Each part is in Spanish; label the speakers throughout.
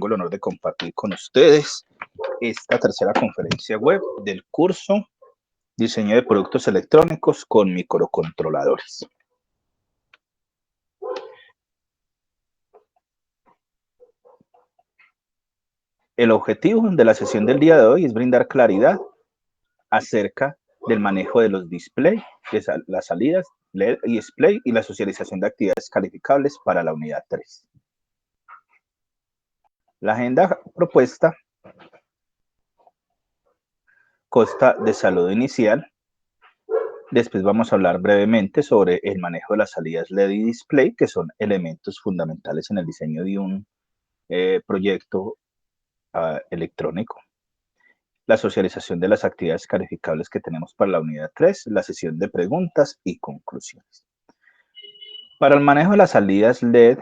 Speaker 1: tengo el honor de compartir con ustedes esta tercera conferencia web del curso Diseño de Productos Electrónicos con Microcontroladores. El objetivo de la sesión del día de hoy es brindar claridad acerca del manejo de los displays, las salidas LED y display y la socialización de actividades calificables para la unidad 3. La agenda propuesta consta de saludo inicial. Después vamos a hablar brevemente sobre el manejo de las salidas LED y display, que son elementos fundamentales en el diseño de un proyecto electrónico. La socialización de las actividades calificables que tenemos para la unidad 3, la sesión de preguntas y conclusiones. Para el manejo de las salidas LED,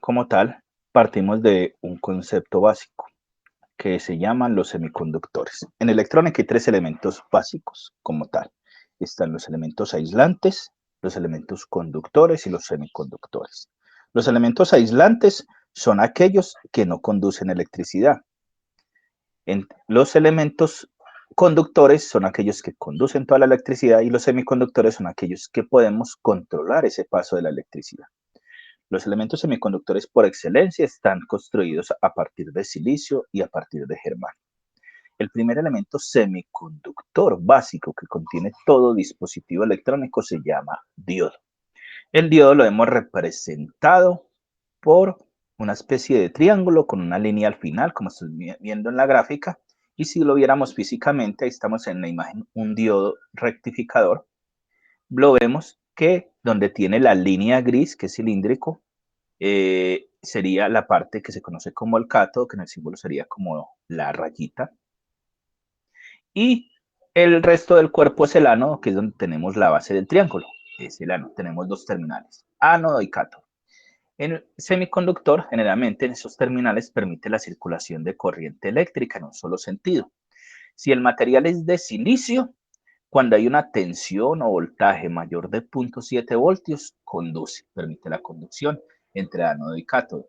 Speaker 1: como tal, partimos de un concepto básico que se llaman los semiconductores. En electrónica hay tres elementos básicos como tal. Están los elementos aislantes, los elementos conductores y los semiconductores. Los elementos aislantes son aquellos que no conducen electricidad. Los elementos conductores son aquellos que conducen toda la electricidad y los semiconductores son aquellos que podemos controlar ese paso de la electricidad. Los elementos semiconductores por excelencia están construidos a partir de silicio y a partir de germanio. El primer elemento semiconductor básico que contiene todo dispositivo electrónico se llama diodo. El diodo lo hemos representado por una especie de triángulo con una línea al final, como estoy viendo en la gráfica, y si lo viéramos físicamente, ahí estamos en la imagen, un diodo rectificador, lo vemos que donde tiene la línea gris, que es cilíndrico, sería la parte que se conoce como el cátodo, que en el símbolo sería como la rayita. Y el resto del cuerpo es el ánodo, que es donde tenemos la base del triángulo. Es el ánodo. Tenemos dos terminales, ánodo y cátodo. En el semiconductor, generalmente en esos terminales permite la circulación de corriente eléctrica en un solo sentido. Si el material es de silicio, cuando hay una tensión o voltaje mayor de 0.7 voltios, conduce, permite la conducción entre ánodo y cátodo.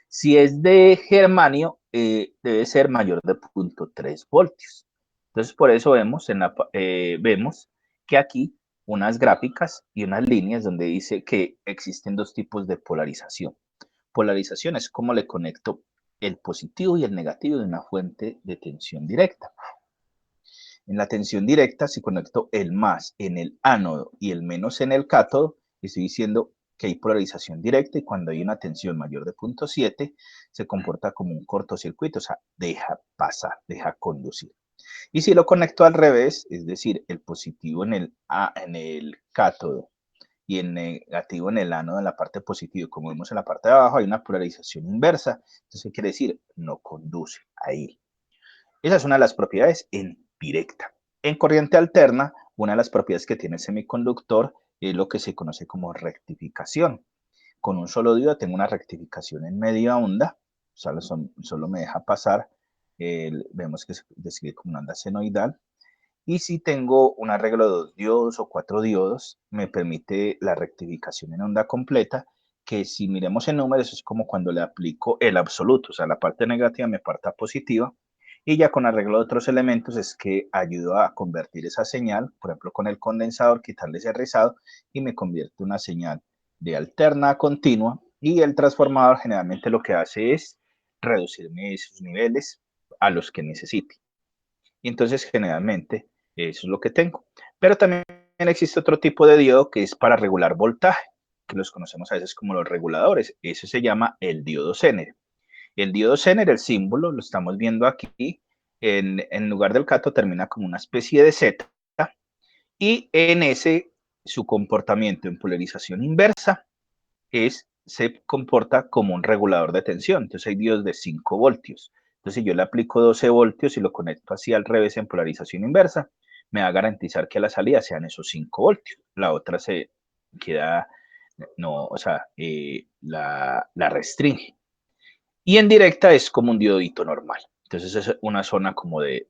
Speaker 1: Si es de germanio, debe ser mayor de 0.3 voltios. Entonces, por eso vemos, vemos que aquí unas gráficas y unas líneas donde dice que existen dos tipos de polarización. Polarización es como le conecto el positivo y el negativo de una fuente de tensión directa. En la tensión directa, si conecto el más en el ánodo y el menos en el cátodo, estoy diciendo que hay polarización directa y cuando hay una tensión mayor de 0.7 se comporta como un cortocircuito, o sea, deja pasar, deja conducir. Y si lo conecto al revés, es decir, el positivo en el cátodo y el negativo en el ánodo en la parte positiva, como vemos en la parte de abajo, hay una polarización inversa. Entonces, ¿qué quiere decir? No conduce ahí. Esa es una de las propiedades en directa. En corriente alterna, una de las propiedades que tiene el semiconductor es lo que se conoce como rectificación. Con un solo diodo tengo una rectificación en media onda, solo me deja pasar, vemos que se describe como una onda senoidal. Y si tengo un arreglo de 2 diodos o 4 diodos, me permite la rectificación en onda completa, que si miremos en números es como cuando le aplico el absoluto, o sea, la parte negativa me parta positiva, y ya con arreglo de otros elementos es que ayudo a convertir esa señal, por ejemplo con el condensador, quitarle ese rizado y me convierte una señal de alterna a continua, y el transformador generalmente lo que hace es reducirme esos niveles a los que necesite. Y entonces generalmente eso es lo que tengo. Pero también existe otro tipo de diodo que es para regular voltaje, que los conocemos a veces como los reguladores. Eso se llama el diodo Zener. El diodo Zener, el símbolo, lo estamos viendo aquí, en lugar del cátodo termina como una especie de Z, y en ese, su comportamiento en polarización inversa se comporta como un regulador de tensión. Entonces hay diodos de 5 voltios. Entonces si yo le aplico 12 voltios y lo conecto así al revés en polarización inversa, me va a garantizar que a la salida sean esos 5 voltios. La otra se queda, no, o sea, la restringe. Y en directa es como un diodito normal. Entonces es una zona como de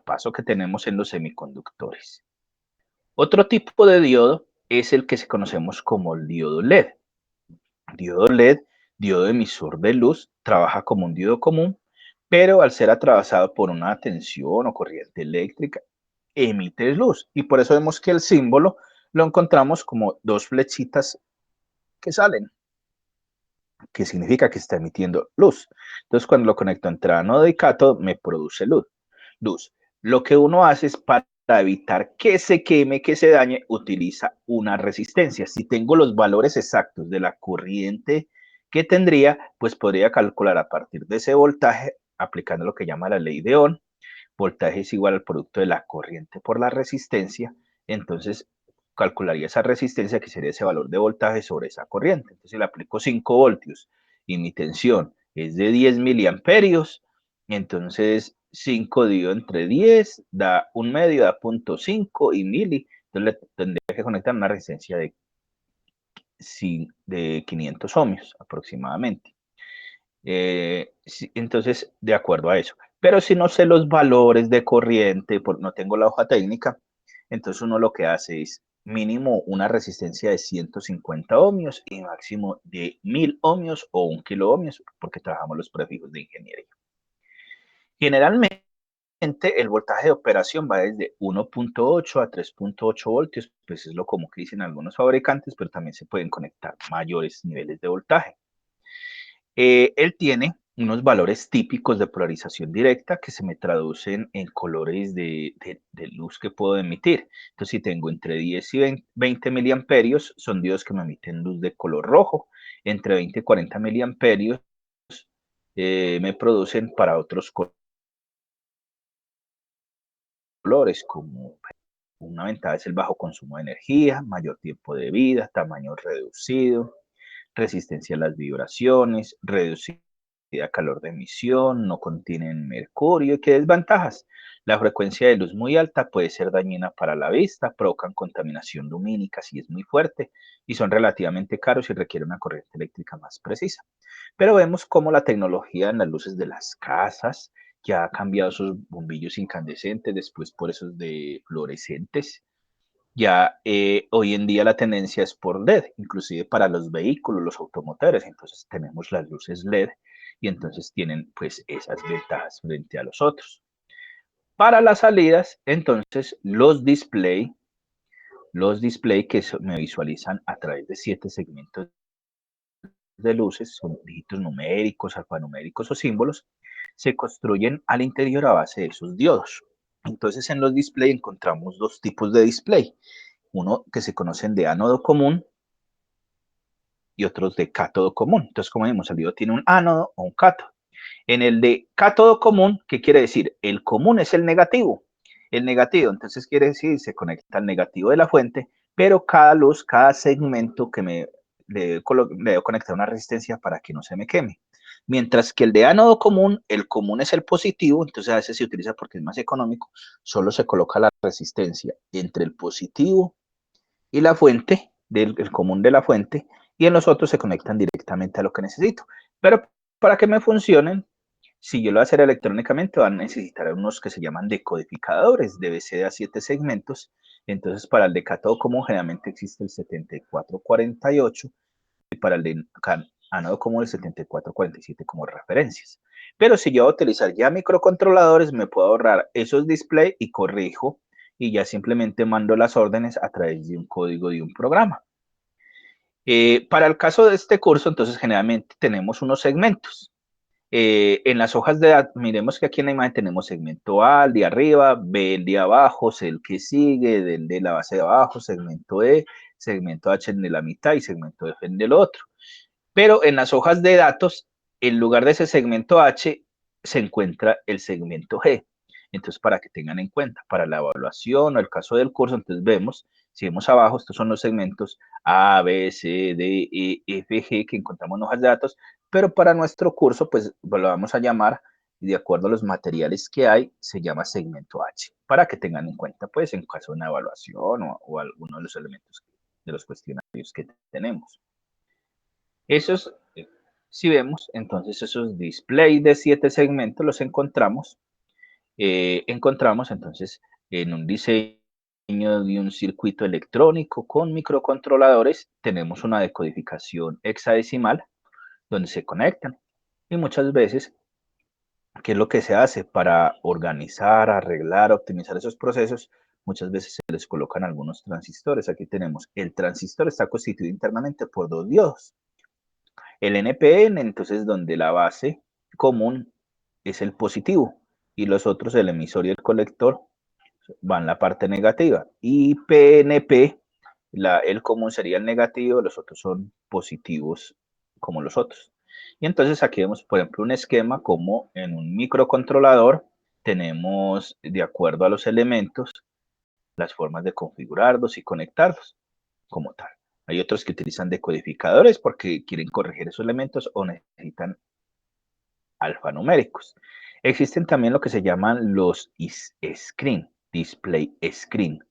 Speaker 1: paso que tenemos en los semiconductores. Otro tipo de diodo es el que conocemos como el diodo LED. Diodo LED diodo emisor de luz, trabaja como un diodo común, pero al ser atravesado por una tensión o corriente eléctrica, emite luz. Y por eso vemos que el símbolo lo encontramos como dos flechitas que salen, que significa que está emitiendo luz. Entonces, cuando lo conecto entre ánodo y cátodo, me produce luz. Lo que uno hace es para evitar que se queme, que se dañe, utiliza una resistencia. Si tengo los valores exactos de la corriente que tendría, pues podría calcular a partir de ese voltaje, aplicando lo que llama la ley de Ohm. Voltaje es igual al producto de la corriente por la resistencia. Entonces, calcularía esa resistencia, que sería ese valor de voltaje sobre esa corriente. Entonces, si le aplico 5 voltios y mi tensión es de 10 miliamperios, entonces 5 dividido entre 10 da un medio, da 0.5 y mili. Entonces, le tendría que conectar una resistencia de 500 ohmios aproximadamente. Entonces, de acuerdo a eso. Pero si no sé los valores de corriente, no tengo la hoja técnica, entonces uno lo que hace es mínimo una resistencia de 150 ohmios y máximo de 1000 ohmios o 1 kilo ohmios, porque trabajamos los prefijos de ingeniería. Generalmente, el voltaje de operación va desde 1.8 a 3.8 voltios, pues es lo común que dicen algunos fabricantes, pero también se pueden conectar mayores niveles de voltaje. Él tiene unos valores típicos de polarización directa que se me traducen en colores de luz que puedo emitir. Entonces, si tengo entre 10 y 20 miliamperios, son diodos que me emiten luz de color rojo. Entre 20 y 40 miliamperios me producen para otros colores, como una ventaja es el bajo consumo de energía, mayor tiempo de vida, tamaño reducido, resistencia a las vibraciones, reducida calor de emisión, no contienen mercurio. ¿Qué desventajas? La frecuencia de luz muy alta puede ser dañina para la vista, provocan contaminación lumínica si es muy fuerte y son relativamente caros y requieren una corriente eléctrica más precisa. Pero vemos cómo la tecnología en las luces de las casas ya ha cambiado esos bombillos incandescentes después por esos de fluorescentes. Ya hoy en día la tendencia es por LED, inclusive para los vehículos, los automotores. Entonces tenemos las luces LED y entonces tienen pues esas ventajas frente a los otros. Para las salidas, entonces los display que me visualizan a través de 7 segmentos de luces, son dígitos numéricos, alfanuméricos o símbolos, se construyen al interior a base de esos diodos. Entonces en los display encontramos dos tipos de display, uno que se conocen de ánodo común y otros de cátodo común. Entonces, como vimos, el diodo tiene un ánodo o un cátodo. En el de cátodo común, ¿qué quiere decir? El común es el negativo. El negativo, entonces quiere decir, se conecta al negativo de la fuente, pero cada luz, cada segmento que le debo conectar una resistencia para que no se me queme. Mientras que el de ánodo común, el común es el positivo, entonces a veces se utiliza porque es más económico, solo se coloca la resistencia entre el positivo y la fuente, el común de la fuente, y en los otros se conectan directamente a lo que necesito. Pero para que me funcionen, si yo lo voy a hacer electrónicamente, van a necesitar unos que se llaman decodificadores de BCD a 7 segmentos. Entonces, para el de cátodo común generalmente existe el 7448 y para el de ánodo común el 7447 como referencias. Pero si yo voy a utilizar ya microcontroladores, me puedo ahorrar esos displays y corrijo y ya simplemente mando las órdenes a través de un código de un programa. Para el caso de este curso, entonces generalmente tenemos unos segmentos. En las hojas de datos, miremos que aquí en la imagen tenemos segmento A, el de arriba, B, el de abajo, C, el que sigue, del de la base de abajo, segmento E, segmento H, el de la mitad y segmento F, el del otro. Pero en las hojas de datos, en lugar de ese segmento H, se encuentra el segmento G. Entonces, para que tengan en cuenta, para la evaluación o el caso del curso, entonces vemos, si vemos abajo, estos son los segmentos A, B, C, D, E, F, G que encontramos en hojas de datos, pero para nuestro curso, pues lo vamos a llamar, de acuerdo a los materiales que hay, se llama segmento H, para que tengan en cuenta, pues, en caso de una evaluación o alguno de los elementos de los cuestionarios que tenemos. Esos, si vemos, entonces esos displays de 7 segmentos los encontramos entonces en un diseño de un circuito electrónico con microcontroladores. Tenemos una decodificación hexadecimal, donde se conectan. Y muchas veces, ¿qué es lo que se hace para organizar, arreglar, optimizar esos procesos? Muchas veces se les colocan algunos transistores. Aquí tenemos, el transistor está constituido internamente por dos diodos. El NPN, entonces, donde la base común es el positivo y los otros, el emisor y el colector, van la parte negativa. Y PNP, el común sería el negativo, los otros son positivos como los otros. Y entonces aquí vemos, por ejemplo, un esquema como en un microcontrolador tenemos, de acuerdo a los elementos, las formas de configurarlos y conectarlos como tal. Hay otros que utilizan decodificadores porque quieren corregir esos elementos o necesitan alfanuméricos. Existen también lo que se llaman los screen, display screen.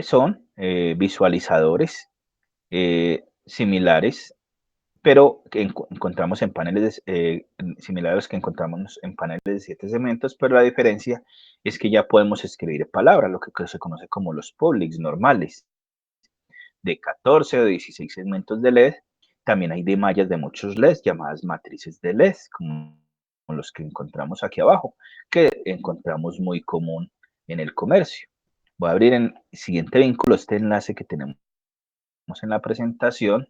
Speaker 1: Son visualizadores similares, pero que encontramos en paneles similares que encontramos en paneles de 7 segmentos, pero la diferencia es que ya podemos escribir palabras, lo que se conoce como los publics normales, de 14 o 16 segmentos de LED. También hay de mallas de muchos LEDs llamadas matrices de LED, como los que encontramos aquí abajo, que encontramos muy común en el comercio. Voy a abrir en el siguiente vínculo este enlace que tenemos en la presentación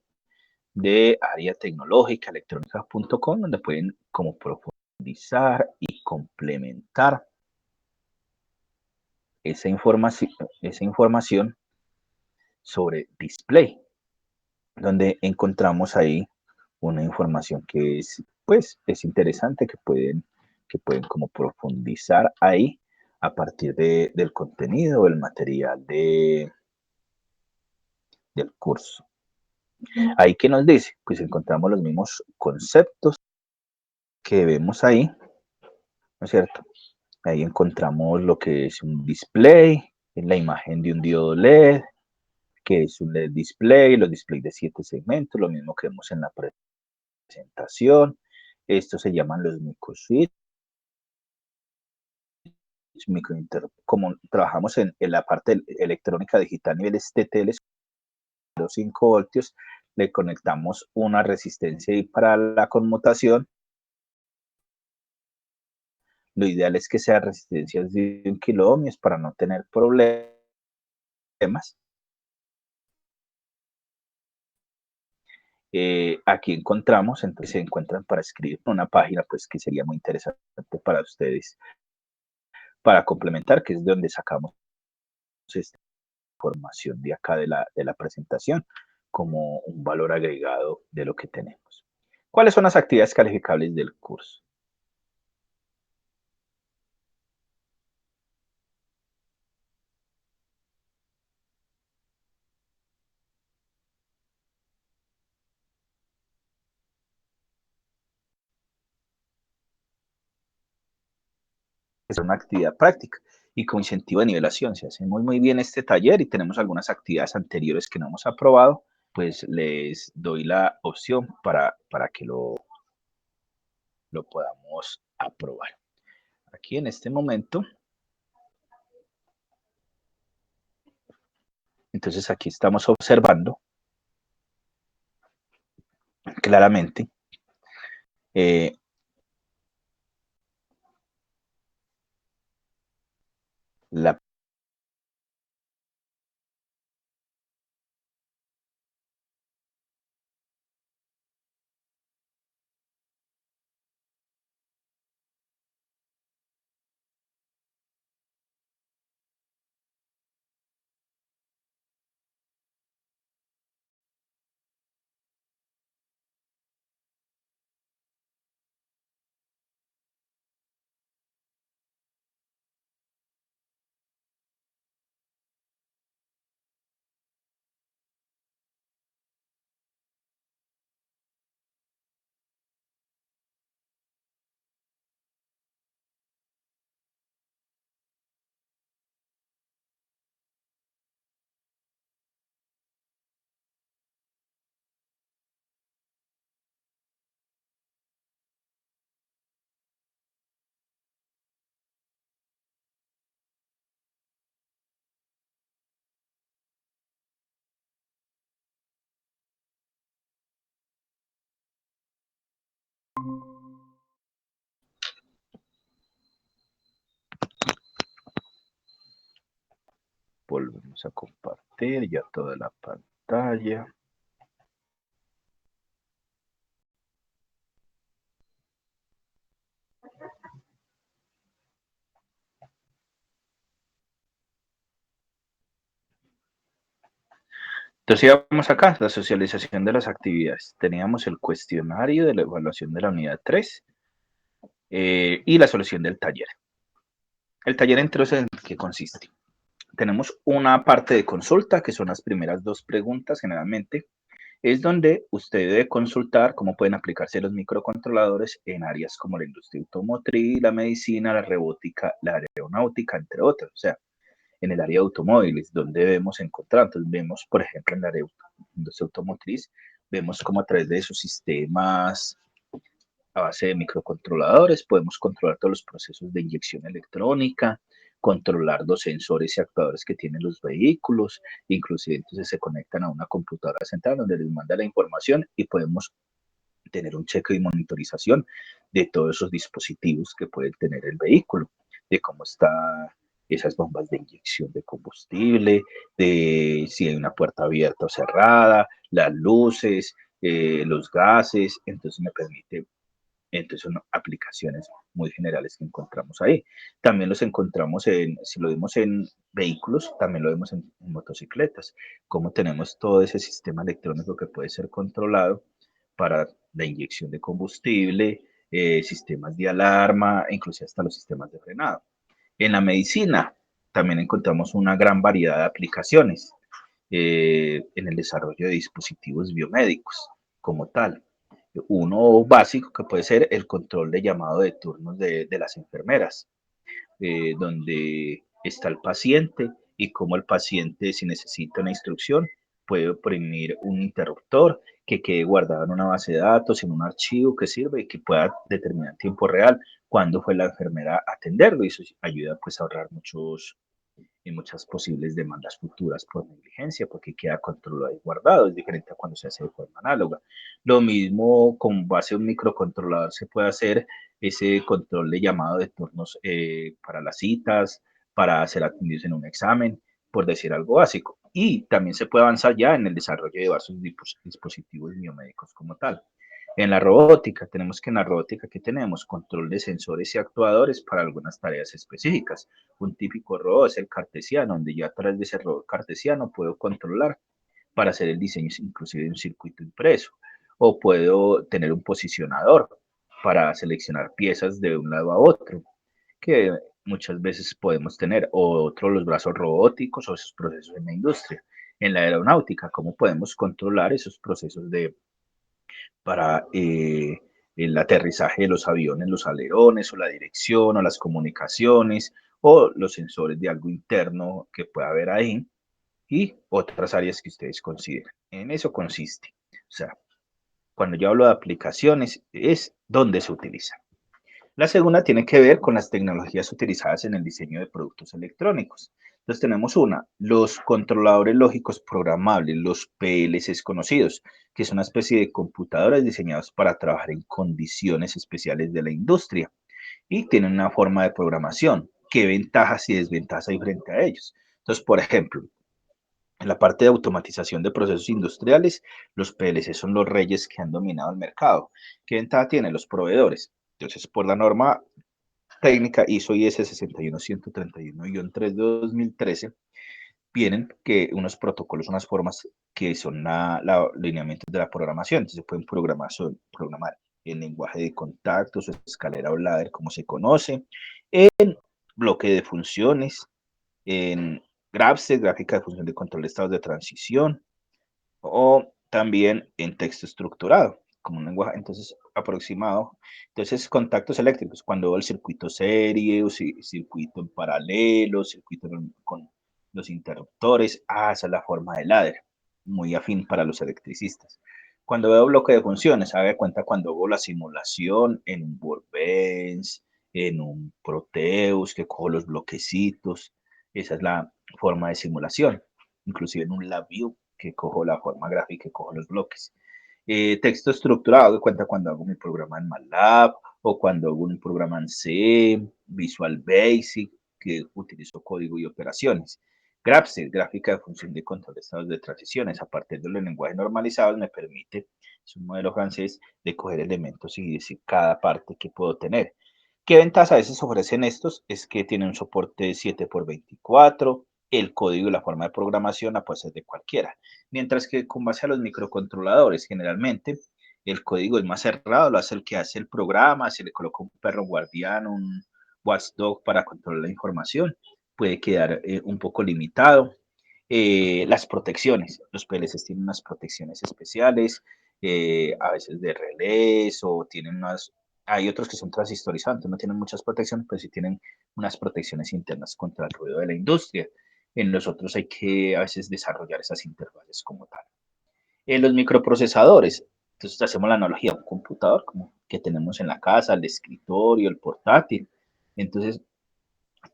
Speaker 1: de área tecnológica electrónica.com, donde pueden como profundizar y complementar esa información sobre display, donde encontramos ahí una información que es, pues, es interesante, que pueden como profundizar ahí a partir del contenido, el material del curso. Ahí que nos dice, pues encontramos los mismos conceptos que vemos ahí, ¿no es cierto? Ahí encontramos lo que es un display, la imagen de un diodo LED, que es un LED display, los displays de 7 segmentos, lo mismo que vemos en la presentación. Estos se llaman los microswitch, como trabajamos en la parte electrónica digital niveles TTL, 5 voltios, le conectamos una resistencia y para la conmutación lo ideal es que sea resistencias de 1 kilo ohmios para no tener problemas. Aquí encontramos, entonces se encuentran para escribir una página pues que sería muy interesante para ustedes, para complementar, que es de donde sacamos esta información de acá de la presentación como un valor agregado de lo que tenemos. ¿Cuáles son las actividades calificables del curso? Es una actividad práctica y con incentivo de nivelación. Si hacemos muy bien este taller y tenemos algunas actividades anteriores que no hemos aprobado, pues les doy la opción para que lo podamos aprobar. Aquí en este momento, entonces aquí estamos observando claramente eh, la Volvemos a compartir ya toda la pantalla. Entonces íbamos acá, la socialización de las actividades. Teníamos el cuestionario de la evaluación de la unidad 3 y la solución del taller. El taller entonces, ¿en qué consiste? Tenemos una parte de consulta, que son las primeras dos preguntas generalmente. Es donde usted debe consultar cómo pueden aplicarse los microcontroladores en áreas como la industria automotriz, la medicina, la robótica, la aeronáutica, entre otras. O sea, en el área de automóviles, donde debemos encontrar. Entonces vemos, por ejemplo, en la área de industria automotriz, vemos cómo a través de esos sistemas a base de microcontroladores podemos controlar todos los procesos de inyección electrónica, controlar los sensores y actuadores que tienen los vehículos, inclusive entonces se conectan a una computadora central donde les manda la información y podemos tener un chequeo y monitorización de todos esos dispositivos que puede tener el vehículo, de cómo está esas bombas de inyección de combustible, de si hay una puerta abierta o cerrada, las luces, los gases, entonces me permite, entonces son aplicaciones muy generales que encontramos ahí. También los encontramos si lo vemos en vehículos, también lo vemos en motocicletas, como tenemos todo ese sistema electrónico que puede ser controlado para la inyección de combustible, sistemas de alarma, incluso hasta los sistemas de frenado. En la medicina también encontramos una gran variedad de aplicaciones en el desarrollo de dispositivos biomédicos como tal. Uno básico que puede ser el control de llamado de turnos de las enfermeras, donde está el paciente y cómo el paciente, si necesita una instrucción, puede oprimir un interruptor que quede guardado en una base de datos, en un archivo que sirve y que pueda determinar en tiempo real cuándo fue la enfermera a atenderlo, y eso ayuda pues a ahorrar y muchas posibles demandas futuras por negligencia, porque queda controlado y guardado, es diferente a cuando se hace de forma análoga. Lo mismo con base a un microcontrolador se puede hacer ese control de llamado de turnos para las citas, para ser atendidos en un examen, por decir algo básico. Y también se puede avanzar ya en el desarrollo de varios dispositivos biomédicos como tal. En la robótica, tenemos que en la robótica, ¿qué tenemos? Control de sensores y actuadores para algunas tareas específicas. Un típico robot es el cartesiano, donde yo a través de ese robot cartesiano puedo controlar para hacer el diseño inclusive de un circuito impreso. O puedo tener un posicionador para seleccionar piezas de un lado a otro, que muchas veces podemos tener. O otro, los brazos robóticos o esos procesos en la industria. En la aeronáutica, ¿cómo podemos controlar esos procesos para el aterrizaje de los aviones, los alerones o la dirección o las comunicaciones o los sensores de algo interno que pueda haber ahí y otras áreas que ustedes consideren? En eso consiste. O sea, cuando yo hablo de aplicaciones es donde se utiliza. La segunda tiene que ver con las tecnologías utilizadas en el diseño de productos electrónicos. Entonces tenemos los controladores lógicos programables, los PLCs conocidos, que es una especie de computadoras diseñados para trabajar en condiciones especiales de la industria y tienen una forma de programación. ¿Qué ventajas y desventajas hay frente a ellos? Entonces, por ejemplo, en la parte de automatización de procesos industriales, los PLC son los reyes que han dominado el mercado. ¿Qué ventaja tienen los proveedores? Entonces, por la norma técnica ISO IS 61131-3 de 2013, vienen que unos protocolos, unas formas que son lineamientos de la programación. Entonces se pueden programar en lenguaje de contactos o escalera o ladder, como se conoce, en bloque de funciones, en GRAPSTEC, gráfica de función de control de estados de transición, o también en texto estructurado, como un lenguaje, entonces, aproximado. Entonces, contactos eléctricos, cuando el circuito serie, o circuito en paralelo, circuito con los interruptores, esa es la forma de ladder, muy afín para los electricistas. Cuando veo bloque de funciones, haga de cuenta cuando hago la simulación en un Workbench, en un Proteus, que cojo los bloquecitos, esa es la forma de simulación, inclusive en un LabVIEW, que cojo la forma gráfica y cojo los bloques. Texto estructurado, que cuenta cuando hago mi programa en MATLAB o cuando hago un programa en C, Visual Basic, que utilizo código y operaciones. GRAFC, gráfica de función de control de estados de transiciones, a partir de los lenguajes normalizados me permite, es un modelo francés, de coger elementos y decir cada parte que puedo tener. ¿Qué ventajas a veces ofrecen estos? Es que tienen un soporte 7x24, el código y la forma de programación la puede ser de cualquiera. Mientras que con base a los microcontroladores, generalmente el código es más cerrado, lo hace el que hace el programa, se le coloca un perro guardián, un watchdog para controlar la información, puede quedar un poco limitado. Las protecciones, los PLCs tienen unas protecciones especiales, a veces de relés o tienen unas, hay otros que son transistorizantes, no tienen muchas protecciones, pero sí tienen unas protecciones internas contra el ruido de la industria. En los otros hay que a veces desarrollar esas interfaces como tal. En los microprocesadores, entonces hacemos la analogía, un computador como que tenemos en la casa, el escritorio, el portátil. Entonces,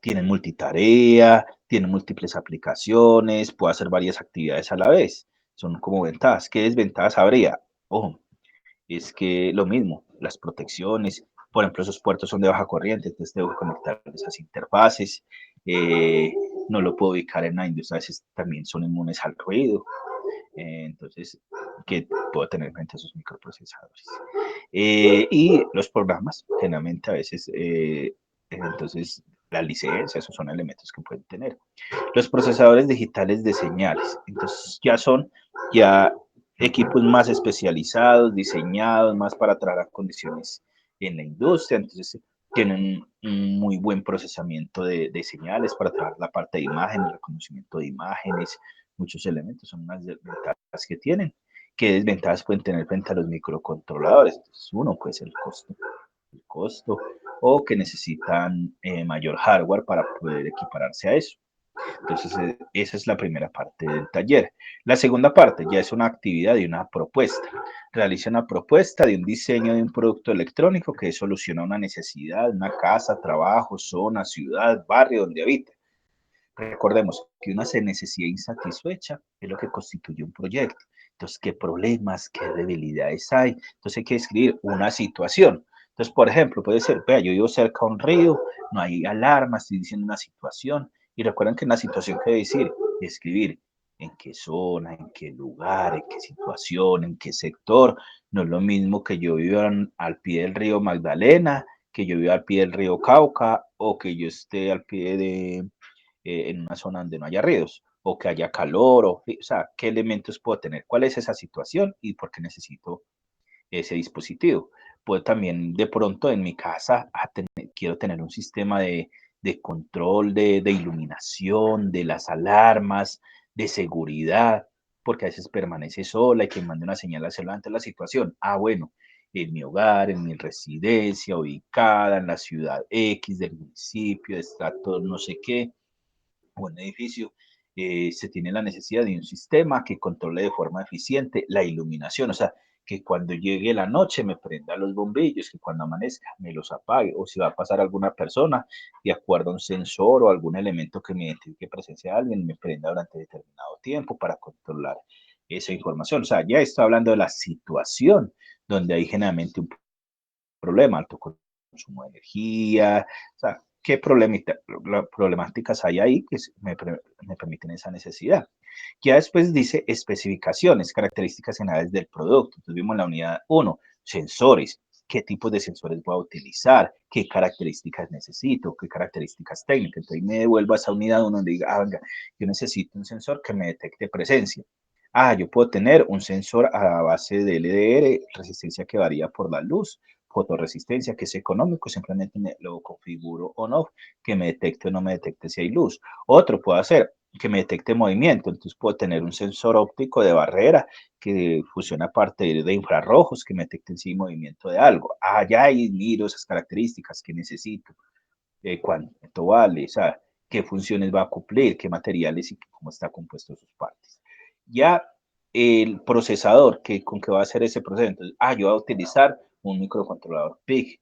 Speaker 1: tienen multitarea, tienen múltiples aplicaciones, puede hacer varias actividades a la vez. Son como ventajas. ¿Qué desventajas habría? Ojo, es que lo mismo, las protecciones, por ejemplo, esos puertos son de baja corriente, entonces tengo que conectar esas interfaces, eh, no lo puedo ubicar en la industria, a veces también son inmunes al ruido, entonces, ¿qué puedo tener frente a esos microprocesadores? Y los programas, generalmente a veces, entonces, las licencias, esos son elementos que pueden tener. Los procesadores digitales de señales, entonces ya son ya equipos más especializados, diseñados más para trabajar condiciones en la industria, entonces tienen un muy buen procesamiento de señales para trabajar la parte de imágenes, reconocimiento de imágenes, muchos elementos, son unas ventajas que tienen. ¿Qué desventajas pueden tener frente a los microcontroladores? Entonces, uno, pues el costo o que necesitan mayor hardware para poder equipararse a eso. Entonces, esa es la primera parte del taller. La segunda parte ya es una actividad y una propuesta. Realiza una propuesta de un diseño de un producto electrónico que soluciona una necesidad, una casa, trabajo, zona, ciudad, barrio donde habita. Recordemos que una necesidad insatisfecha es lo que constituye un proyecto. Entonces, ¿qué problemas, qué debilidades hay? Entonces, hay que escribir una situación. Entonces, por ejemplo, puede ser, vea, yo vivo cerca de un río, no hay alarma, estoy diciendo una situación. Y recuerden que en la situación que decir, escribir en qué zona, en qué lugar, en qué situación, en qué sector. No es lo mismo que yo viva al pie del río Magdalena, que yo viva al pie del río Cauca o que yo esté al pie de en una zona donde no haya ríos o que haya calor, o sea, qué elementos puedo tener, cuál es esa situación y por qué necesito ese dispositivo. Puedo también de pronto en mi casa quiero tener un sistema de control de iluminación, de las alarmas, de seguridad, porque a veces permanece sola y que mande una señal al celular ante la situación. Ah, bueno, en mi hogar, en mi residencia, ubicada en la ciudad X del municipio, de estrato no sé qué, buen edificio, se tiene la necesidad de un sistema que controle de forma eficiente la iluminación, o sea, que cuando llegue la noche me prenda los bombillos, que cuando amanezca me los apague, o si va a pasar alguna persona, de acuerdo a un sensor o algún elemento que me identifique presencia de alguien, me prenda durante determinado tiempo para controlar esa información. O sea, ya estoy hablando de la situación donde hay generalmente un problema, alto consumo de energía, o sea, qué problemáticas hay ahí que me permiten esa necesidad. Ya después dice especificaciones, características generales del producto. Entonces vimos la unidad 1, sensores, qué tipos de sensores voy a utilizar, qué características necesito, qué características técnicas. Entonces me devuelvo a esa unidad 1 donde diga, ah, venga, yo necesito un sensor que me detecte presencia. Ah, yo puedo tener un sensor a base de LDR, resistencia que varía por la luz, fotorresistencia, que es económico, simplemente lo configuro on-off, que me detecte o no me detecte si hay luz. Otro puede hacer que me detecte movimiento, entonces puedo tener un sensor óptico de barrera que funciona a partir de infrarrojos que me detecten si hay movimiento de algo. Ah, ya ahí miro esas características que necesito, cuánto vale, o sea, qué funciones va a cumplir, qué materiales y cómo está compuesto sus partes. Ya el procesador, con qué va a hacer ese proceso. Entonces, yo voy a utilizar un microcontrolador PIC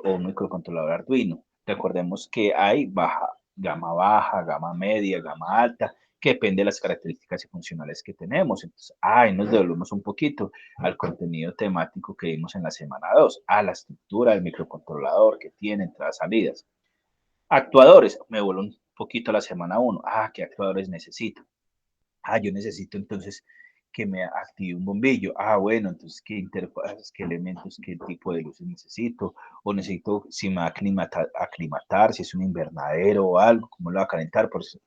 Speaker 1: o un microcontrolador Arduino. Recordemos que hay baja, gama media, gama alta, que depende de las características y funcionales que tenemos. Entonces, ahí nos devolvemos un poquito al contenido temático que vimos en la semana 2, a la estructura del microcontrolador que tiene entradas, salidas. Actuadores, me vuelvo poquito a la semana 1. ¿Qué actuadores necesito? Yo necesito entonces que me active un bombillo. Bueno, entonces qué interfaces, qué elementos, qué tipo de luces necesito. O necesito, si me va a aclimatar, si es un invernadero o algo, cómo lo va a calentar, si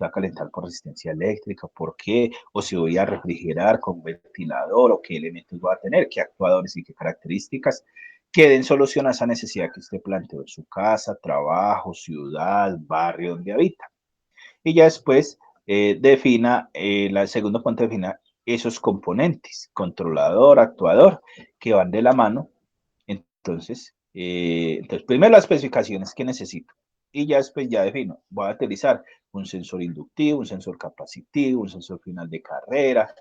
Speaker 1: va a calentar por resistencia eléctrica, por qué, o si voy a refrigerar con ventilador, o qué elementos va a tener, qué actuadores y qué características que den solución a esa necesidad que usted planteó en su casa, trabajo, ciudad, barrio donde habita. Y ya después defina, el segundo punto defina esos componentes, controlador, actuador, que van de la mano. Entonces, primero las especificaciones que necesito. Y ya después ya defino, voy a utilizar un sensor inductivo, un sensor capacitivo, un sensor final de carrera,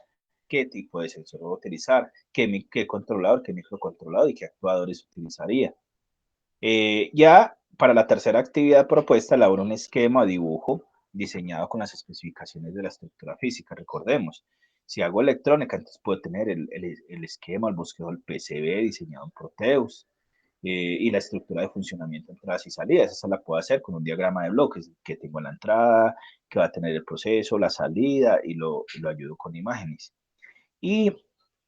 Speaker 1: qué tipo de sensor voy a utilizar, qué controlador, qué microcontrolador y qué actuadores utilizaría. Ya para la tercera actividad propuesta, elabora un esquema o dibujo diseñado con las especificaciones de la estructura física. Recordemos, si hago electrónica, entonces puedo tener el esquema, el bosquejo del PCB diseñado en Proteus, y la estructura de funcionamiento, entradas y salidas. Esa la puedo hacer con un diagrama de bloques que tengo en la entrada, que va a tener el proceso, la salida y lo ayudo con imágenes. Y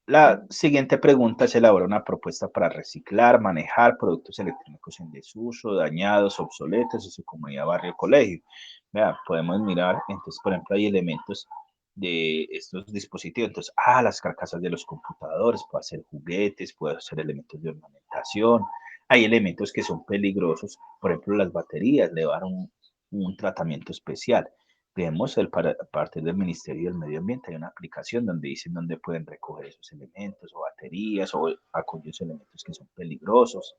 Speaker 1: la siguiente pregunta es elaborar una propuesta para reciclar, manejar productos electrónicos en desuso, dañados, obsoletos en su comunidad, barrio, colegio. Vea, podemos mirar, entonces, por ejemplo, hay elementos de estos dispositivos. Entonces, las carcasas de los computadores, puede ser juguetes, puede ser elementos de ornamentación. Hay elementos que son peligrosos, por ejemplo, las baterías, le van un tratamiento especial. Vemos a partir del Ministerio del Medio Ambiente hay una aplicación donde dicen dónde pueden recoger esos elementos o baterías o aquellos elementos que son peligrosos.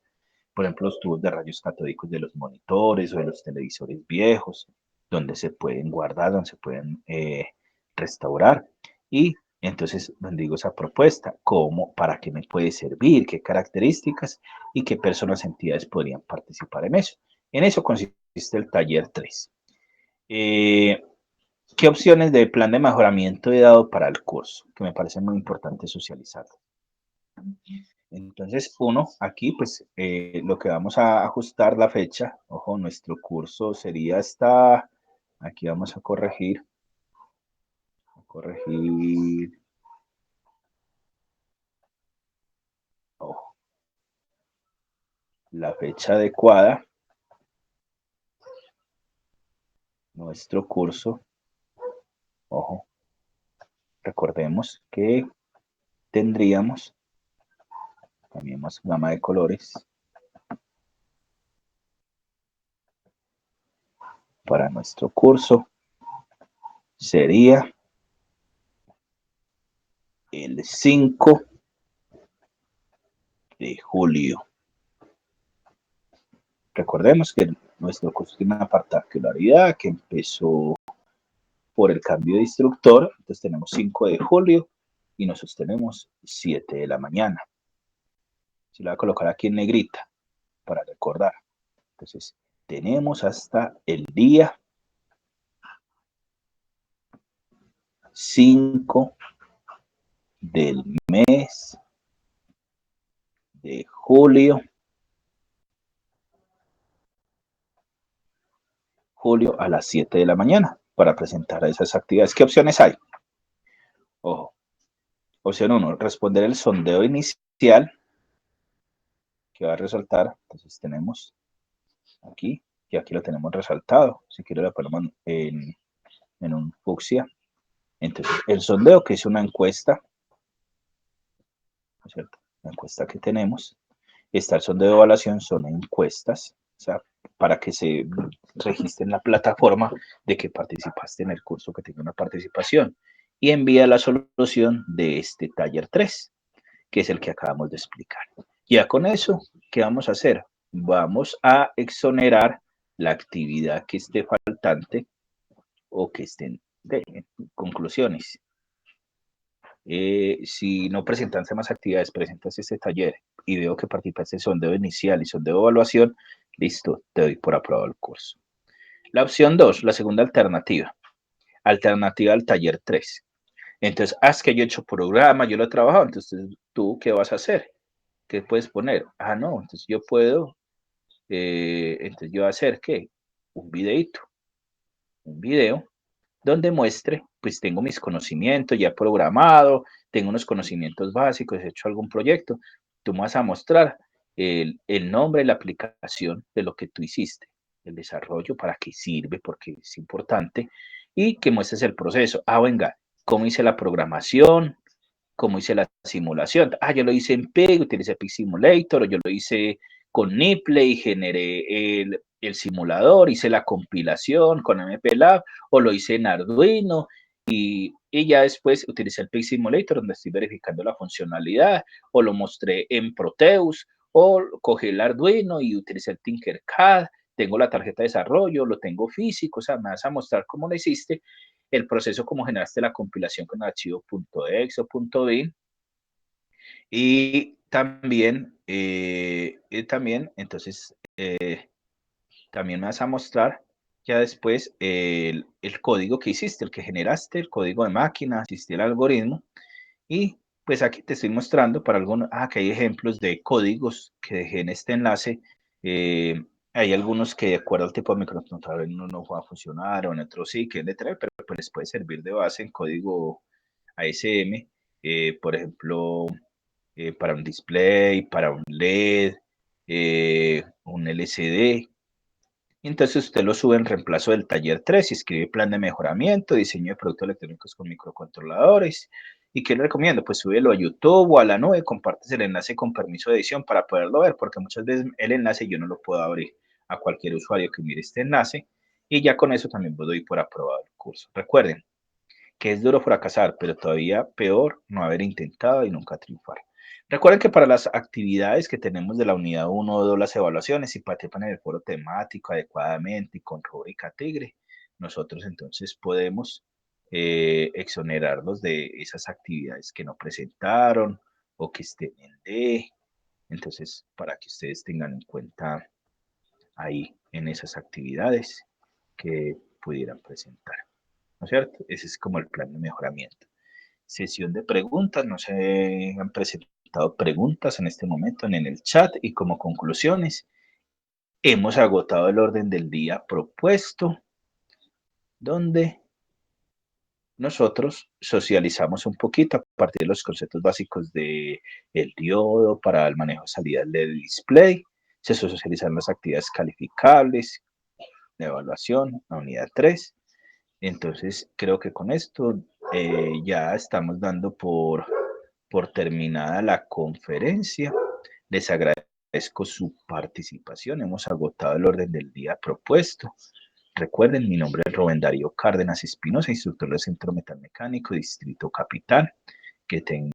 Speaker 1: Por ejemplo, los tubos de rayos catódicos de los monitores o de los televisores viejos, donde se pueden guardar, donde se pueden restaurar. Y entonces, bendigo esa propuesta, cómo, para qué me puede servir, qué características y qué personas, entidades podrían participar en eso. En eso consiste el taller 3. ¿Qué opciones de plan de mejoramiento he dado para el curso? Que me parece muy importante socializar. Entonces, uno, aquí, pues, lo que vamos a ajustar la fecha, ojo, nuestro curso sería aquí vamos a corregir, ojo, la fecha adecuada, nuestro curso, ojo, recordemos que tendríamos, también más gama de colores, para nuestro curso sería el 5 de julio. Recordemos que nuestro curso tiene una particularidad que empezó por el cambio de instructor, entonces tenemos 5 de julio y nos sostenemos 7 de la mañana. Se lo voy a colocar aquí en negrita para recordar. Entonces, tenemos hasta el día 5 del mes de julio a las 7 de la mañana para presentar esas actividades. ¿Qué opciones hay? Ojo, opción 1, responder el sondeo inicial que va a resaltar. Entonces tenemos aquí, y aquí lo tenemos resaltado. Si quiero lo ponemos en un fucsia. Entonces, el sondeo, que es una encuesta, ¿no es cierto? La encuesta que tenemos. Está el sondeo de evaluación, son encuestas, o sea, para que se registre en la plataforma de que participaste en el curso, que tenga una participación. Y envía la solución de este taller 3, que es el que acabamos de explicar. Ya con eso, ¿qué vamos a hacer? Vamos a exonerar la actividad que esté faltante o que estén de conclusiones. Si no presentas más actividades, presentas este taller y veo que participaste en sondeo inicial y sondeo de evaluación, listo, te doy por aprobado el curso. La opción 2, la segunda alternativa al taller 3. Entonces, que yo he hecho programa, yo lo he trabajado, entonces tú, ¿qué vas a hacer? ¿Qué puedes poner? No, entonces yo puedo, entonces yo voy a hacer, ¿qué? Un videito. un video donde muestre, pues tengo mis conocimientos ya programado, tengo unos conocimientos básicos, he hecho algún proyecto, tú me vas a mostrar el nombre de la aplicación de lo que tú hiciste, el desarrollo, para qué sirve, porque es importante, y que muestres el proceso. Ah, venga, cómo hice la programación, cómo hice la simulación. Ah, yo lo hice en Pig, utilicé Pig Simulator, o yo lo hice con Niplay, generé el simulador, hice la compilación con MPLAB, o lo hice en Arduino, y ya después utilicé el Pig Simulator, donde estoy verificando la funcionalidad, o lo mostré en Proteus, o cogí el Arduino y utilicé el Tinkercad, tengo la tarjeta de desarrollo, lo tengo físico, o sea, me vas a mostrar cómo lo hiciste, el proceso, cómo generaste la compilación con el archivo .exe o .bin, y también, entonces, también me vas a mostrar ya después el código que hiciste, el que generaste, el código de máquina, hiciste el algoritmo, y pues aquí te estoy mostrando para algunos, que hay ejemplos de códigos que dejé en este enlace. eh, Hay algunos que de acuerdo al tipo de microcontrolador en uno no va a funcionar o en otro sí, que es de traer, pero pues les puede servir de base en código ASM, por ejemplo, para un display, para un LED, un LCD. Entonces usted lo sube en reemplazo del taller 3 y escribe plan de mejoramiento, diseño de productos electrónicos con microcontroladores. ¿Y qué le recomiendo? Pues súbelo a YouTube o a la nube, compartes el enlace con permiso de edición para poderlo ver, porque muchas veces el enlace yo no lo puedo abrir a cualquier usuario que mire este enlace, y ya con eso también doy por aprobado el curso. Recuerden que es duro fracasar, pero todavía peor no haber intentado y nunca triunfar. Recuerden que para las actividades que tenemos de la unidad 1 o 2, las evaluaciones, si participan en el foro temático adecuadamente y con rúbrica Tigre, nosotros entonces podemos exonerarlos de esas actividades que no presentaron o que estén en D. Entonces, para que ustedes tengan en cuenta ahí en esas actividades que pudieran presentar. ¿No es cierto? Ese es como el plan de mejoramiento. Sesión de preguntas, no se han presentado preguntas en este momento en el chat, y como conclusiones, hemos agotado el orden del día propuesto, donde nosotros socializamos un poquito a partir de los conceptos básicos de el diodo para el manejo de salida del display, se socializan las actividades calificables, de evaluación, la unidad 3. Entonces, creo que con esto ya estamos dando por terminada la conferencia. Les agradezco su participación. Hemos agotado el orden del día propuesto. Recuerden, mi nombre es Rubén Darío Cárdenas Espinosa, instructor del Centro Metalmecánico, Distrito Capital. Que tengan